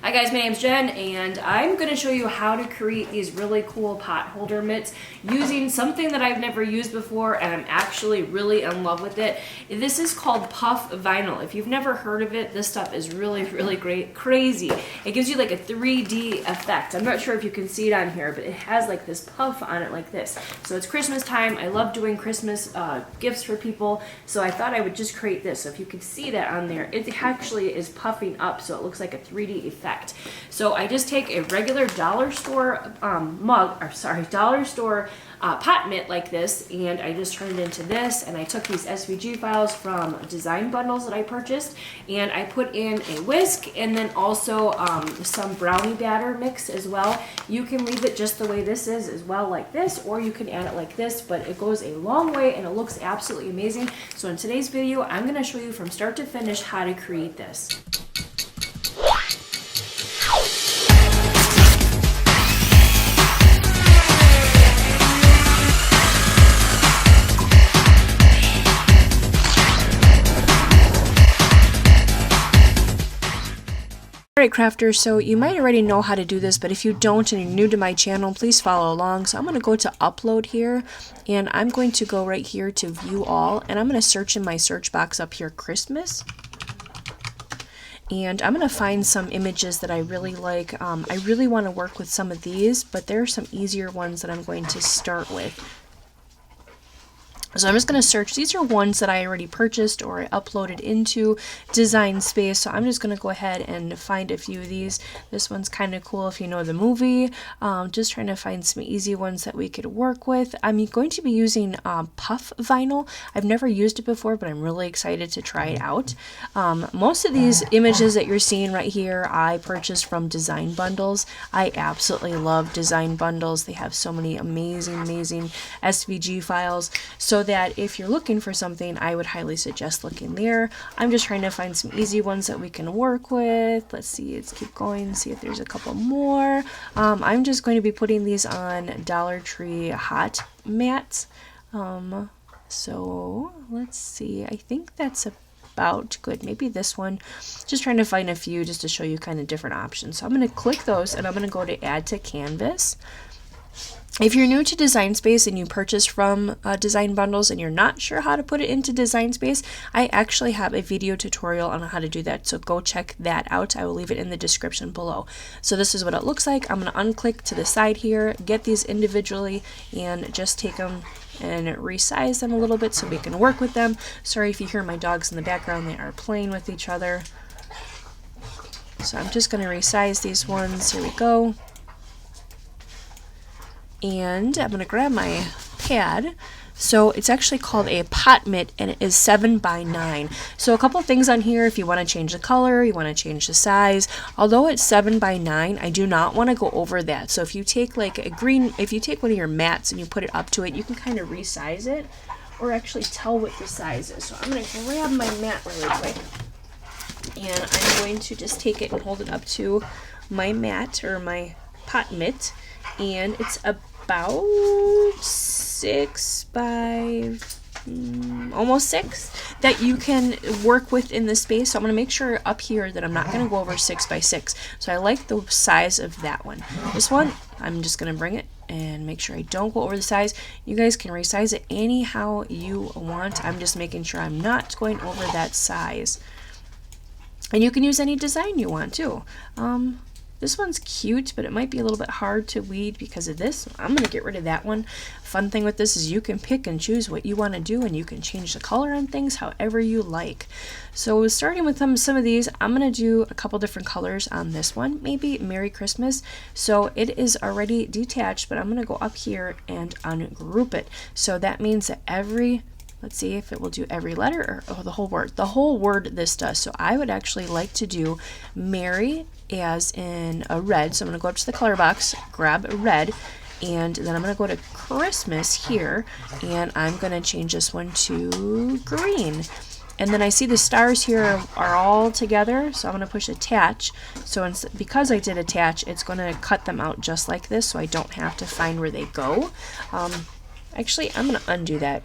Hi guys, my name's Jen and I'm going to show you how to create these really cool pot holder mitts using something that I've never used before and I'm actually really in love with it. This is called puff vinyl. If you've never heard of it, this stuff is really great, crazy. It gives you like a 3D effect. I'm not sure if you can see it on here, but it has like this puff on it like this. So it's Christmas time. I love doing Christmas gifts for people, so I thought I would just create this. So if you can see that on there, it actually is puffing up so it looks like a 3D effect. So I just take a regular dollar store dollar store pot mitt like this, and I just turned it into this, and I took these SVG files from design bundles that I purchased, and I put in a whisk and then also some brownie batter mix as well. You can leave it just the way this is as well, like this, or you can add it like this, but it goes a long way and it looks absolutely amazing. So in today's video, I'm going to show you from start to finish how to create this. Alright crafters, so you might already know how to do this, but if you don't and you're new to my channel, please follow along. So I'm going to go to upload here, and I'm going to go right here to view all, and I'm going to search in my search box up here Christmas. And I'm going to find some images that I really like. I really want to work with some of these, but there are some easier ones that I'm going to start with. So I'm just going to search. These are ones that I already purchased or I uploaded into Design Space. So I'm just going to go ahead and find a few of these. This one's kind of cool if you know the movie. Just trying to find some easy ones that we could work with. I'm going to be using puff vinyl. I've never used it before, but I'm really excited to try it out. Most of these images that you're seeing right here, I purchased from design bundles. I absolutely love design bundles. They have so many amazing SVG files. So that if you're looking for something, I would highly suggest looking there. I'm just trying to find some easy ones that we can work with. Let's see, let's keep going, see if there's a couple more. I'm just going to be putting these on Dollar Tree hot mats. So let's see, I think that's about good. Maybe this one. Just trying to find a few just to show you kind of different options. So I'm going to click those and I'm going to go to add to canvas. If you're new to Design Space and you purchase from design bundles and you're not sure how to put it into Design Space, I actually have a video tutorial on how to do that, so go check that out. I will leave it in the description below. So this is what it looks like. I'm going to unclick to the side here, get these individually, and just take them and resize them a little bit so we can work with them. Sorry if you hear my dogs in the background, they are playing with each other. So I'm just going to resize these ones. Here we go. And I'm going to grab my pad. So it's actually called a pot mitt and it is 7 by 9. So a couple of things on here if you want to change the color, you want to change the size. Although it's 7 by 9, I do not want to go over that. So if you take like a green, if you take one of your mats and you put it up to it, you can kind of resize it or actually tell what the size is. So I'm going to grab my mat really quick and I'm going to just take it and hold it up to my mat or my pot mitt. And it's about 6 by almost 6 that you can work with in the space. So I'm going to make sure up here that I'm not going to go over 6 by 6. So I like the size of that one. This one, I'm just going to bring it and make sure I don't go over the size. You guys can resize it anyhow you want. I'm just making sure I'm not going over that size. And you can use any design you want too. This one's cute, but it might be a little bit hard to weed because of this. I'm going to get rid of that one. Fun thing with this is you can pick and choose what you want to do, and you can change the color on things however you like. So starting with some of these, I'm going to do a couple different colors on this one. Maybe Merry Christmas. So it is already detached, but I'm going to go up here and ungroup it. So that means that let's see if it will do every letter or the whole word. The whole word this does. So I would actually like to do Merry as in a red. So I'm going to go up to the color box, grab a red, and then I'm going to go to Christmas here, and I'm going to change this one to green. And then I see the stars here are all together, so I'm going to push attach. So because I did attach, it's going to cut them out just like this, so I don't have to find where they go. Actually, I'm going to undo that.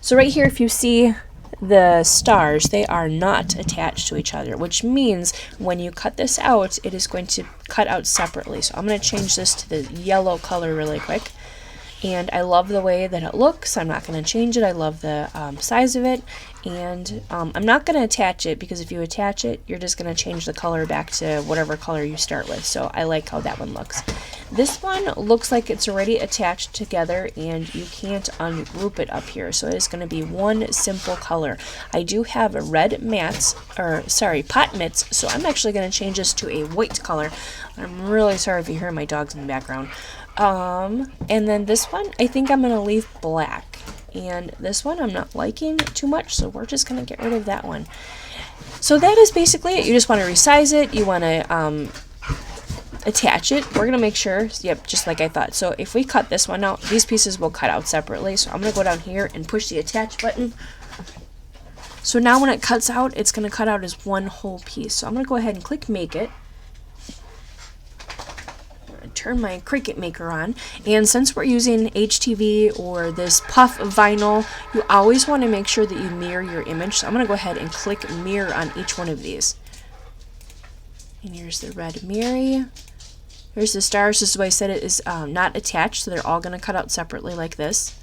So right here, if you see the stars, they are not attached to each other, which means when you cut this out, it is going to cut out separately. So I'm going to change this to the yellow color really quick. And I love the way that it looks. I'm not going to change it. I love the size of it. And I'm not going to attach it, because if you attach it, you're just going to change the color back to whatever color you start with. So I like how that one looks. This one looks like it's already attached together, and you can't ungroup it up here. So it's going to be one simple color. I do have a red mats, or sorry, pot mitts. So I'm actually going to change this to a white color. I'm really sorry if you hear my dogs in the background. And then this one, I think I'm going to leave black. And this one I'm not liking too much, so we're just going to get rid of that one. So that is basically it. You just want to resize it. You want to attach it. We're going to make sure, yep, just like I thought. So if we cut this one out, these pieces will cut out separately. So I'm going to go down here and push the attach button. So now when it cuts out, it's going to cut out as one whole piece. So I'm going to go ahead and click Make It. Turn my Cricut Maker on, and since we're using HTV or this puff vinyl, you always want to make sure that you mirror your image. So I'm going to go ahead and click mirror on each one of these. And here's the red Mary. Here's the stars. This is why I said it is not attached, so they're all going to cut out separately like this.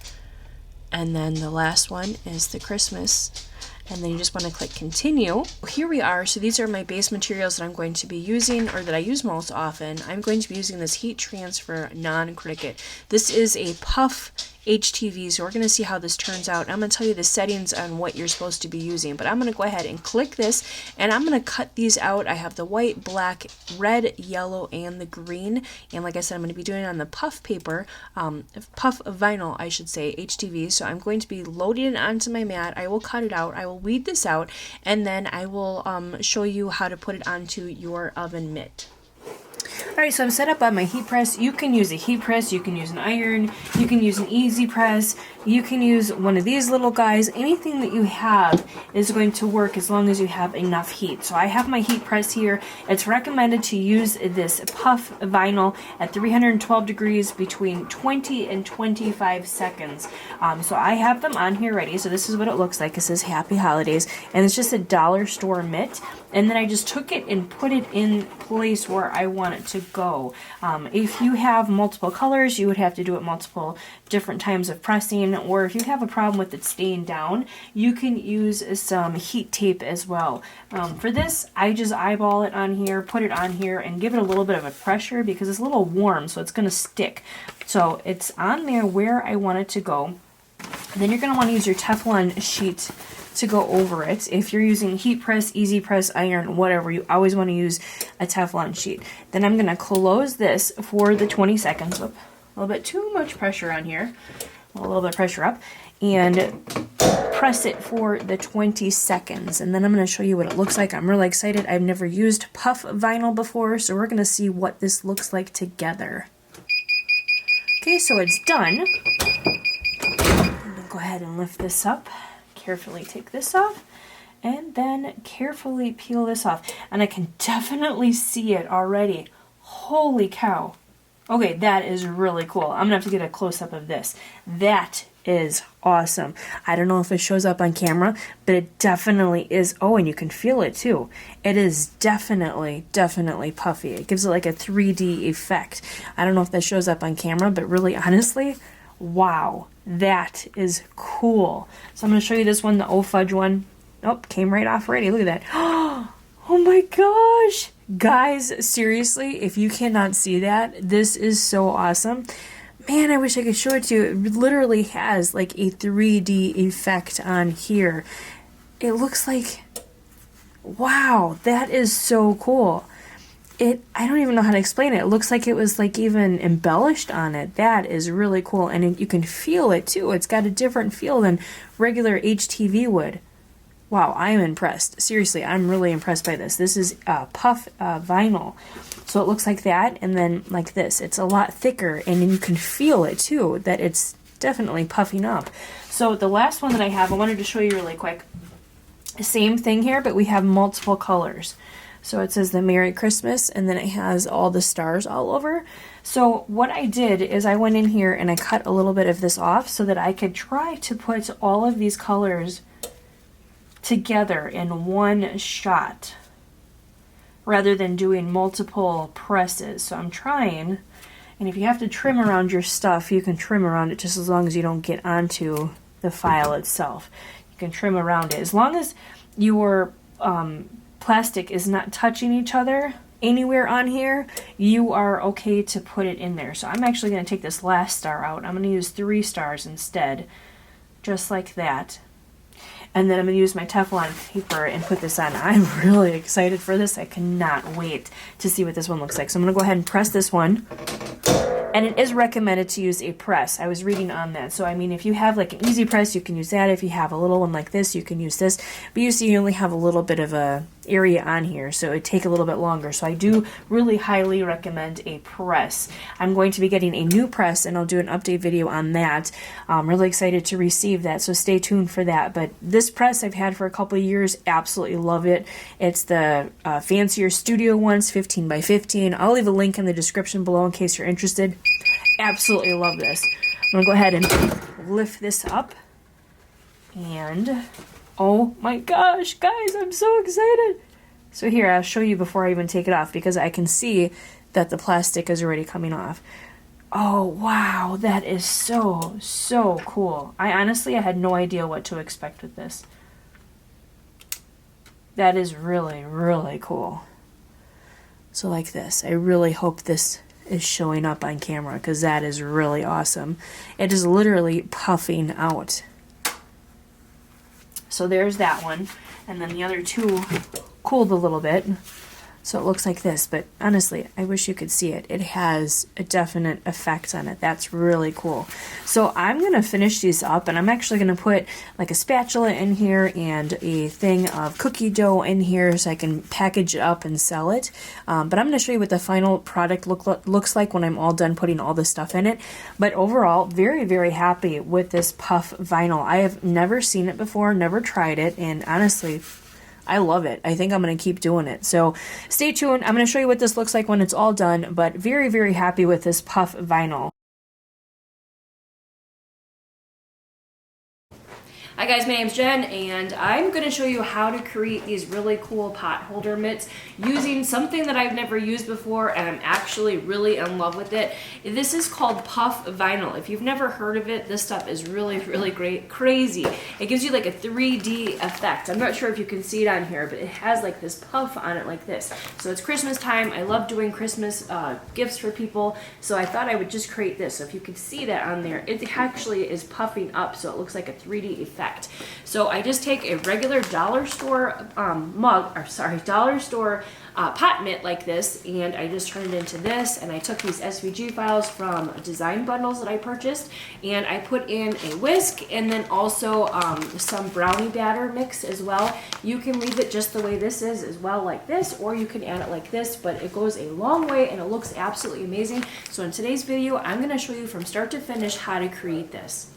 And then the last one is the Christmas. And then you just want to click continue. Here we are. So these are my base materials that I'm going to be using, or that I use most often. I'm going to be using this heat transfer non-Cricut. This is a puff HTV, so we're going to see how this turns out. I'm going to tell you the settings on what you're supposed to be using, but I'm going to go ahead and click this, and I'm going to cut these out. I have the white, black, red, yellow, and the green, and like I said, I'm going to be doing it on the puff paper, puff vinyl, I should say, HTV, so I'm going to be loading it onto my mat. I will cut it out, I will weed this out, and then I will show you how to put it onto your oven mitt. Alright, so I'm set up on my heat press. You can use a heat press, you can use an iron, you can use an easy press, you can use one of these little guys. Anything that you have is going to work as long as you have enough heat. So I have my heat press here. It's recommended to use this puff vinyl at 312 degrees between 20 and 25 seconds. So I have them on here ready. So this is what it looks like. It says Happy Holidays, and it's just a dollar store mitt. And then I just took it and put it in place where I want it to go. If you have multiple colors, you would have to do it multiple different times of pressing, or if you have a problem with it staying down, you can use some heat tape as well. For this, I just eyeball it on here, put it on here, and give it a little bit of a pressure because it's a little warm, so it's going to stick. So it's on there where I want it to go. And then you're going to want to use your Teflon sheet to go over it. If you're using heat press, easy press, iron, whatever, you always want to use a Teflon sheet. Then I'm going to close this for the 20 seconds. Oop, a little bit too much pressure on here. A little bit of pressure up. And press it for the 20 seconds. And then I'm going to show you what it looks like. I'm really excited. I've never used puff vinyl before, so we're going to see what this looks like together. Okay, so it's done. I'm going to go ahead and lift this up. Carefully take this off, and then carefully peel this off. And I can definitely see it already. Holy cow. Okay, that is really cool. I'm gonna have to get a close-up of this. That is awesome. I don't know if it shows up on camera, but it definitely is. Oh, and you can feel it too. It is definitely puffy. It gives it like a 3D effect. I don't know if that shows up on camera, but really honestly, wow, that is cool. So I'm going to show you this one, the fudge one. Nope, came right off already. Look at that. Oh my gosh. Guys, seriously, if you cannot see that, this is so awesome. Man, I wish I could show it to you. It literally has like a 3D effect on here. It looks like, wow, that is so cool. I don't even know how to explain it. It looks like it was like even embellished on it. That is really cool. And you can feel it too. It's got a different feel than regular HTV would. Wow, I am impressed. Seriously, I'm really impressed by this. This is puff vinyl. So it looks like that, and then like this. It's a lot thicker, and then you can feel it too, that it's definitely puffing up. So the last one that I have, I wanted to show you really quick. Same thing here, but we have multiple colors. So it says the Merry Christmas, and then it has all the stars all over. So what I did is I went in here and I cut a little bit of this off so that I could try to put all of these colors together in one shot rather than doing multiple presses. So I'm trying, and if you have to trim around your stuff, you can trim around it just as long as you don't get onto the file itself. You can trim around it. As long as your plastic is not touching each other anywhere on here, you are okay to put it in there. So I'm actually going to take this last star out. I'm going to use 3 stars instead, just like that. And then I'm going to use my Teflon paper and put this on. I'm really excited for this. I cannot wait to see what this one looks like. So I'm going to go ahead and press this one. And it is recommended to use a press. I was reading on that. So, I mean, if you have like an easy press, you can use that. If you have a little one like this, you can use this. But you see, you only have a little bit of a area on here, so it'd take a little bit longer. So I do really highly recommend a press. I'm going to be getting a new press, and I'll do an update video on that. I'm really excited to receive that, so stay tuned for that. But this press I've had for a couple of years, absolutely love it. It's the Fancierstudio ones, 15 by 15. I'll leave a link in the description below in case you're interested. Absolutely love this. I'm going to go ahead and lift this up. And oh my gosh, guys, I'm so excited. So here, I'll show you before I even take it off, because I can see that the plastic is already coming off. Oh, wow, that is so, so cool. I had no idea what to expect with this. That is really, really cool. So like this, I really hope this is showing up on camera, because that is really awesome. It is literally puffing out. So there's that one, and then the other two cooled a little bit, so it looks like this. But honestly, I wish you could see it. It has a definite effect on it. That's really cool. So I'm going to finish these up, and I'm actually going to put like a spatula in here and a thing of cookie dough in here so I can package it up and sell it. But I'm going to show you what the final product looks like when I'm all done putting all the stuff in it. But overall, very, very happy with this puff vinyl. I have never seen it before, never tried it, and honestly, I love it. I think I'm going to keep doing it. So stay tuned. I'm going to show you what this looks like when it's all done, but very, very happy with this puff vinyl. Hi guys, my name's Jen, and I'm going to show you how to create these really cool pot holder mitts using something that I've never used before, and I'm actually really in love with it. This is called puff vinyl. If you've never heard of it, this stuff is really, really great, crazy. It gives you like a 3D effect. I'm not sure if you can see it on here, but it has like this puff on it like this. So it's Christmas time. I love doing Christmas gifts for people, so I thought I would just create this. So if you can see that on there, it actually is puffing up, so it looks like a 3D effect. So I just take a regular dollar store dollar store pot mitt like this, and I just turned it into this, and I took these SVG files from design bundles that I purchased, and I put in a whisk, and then also some brownie batter mix as well. You can leave it just the way this is as well, like this, or you can add it like this, but it goes a long way and it looks absolutely amazing. So in today's video, I'm going to show you from start to finish how to create this.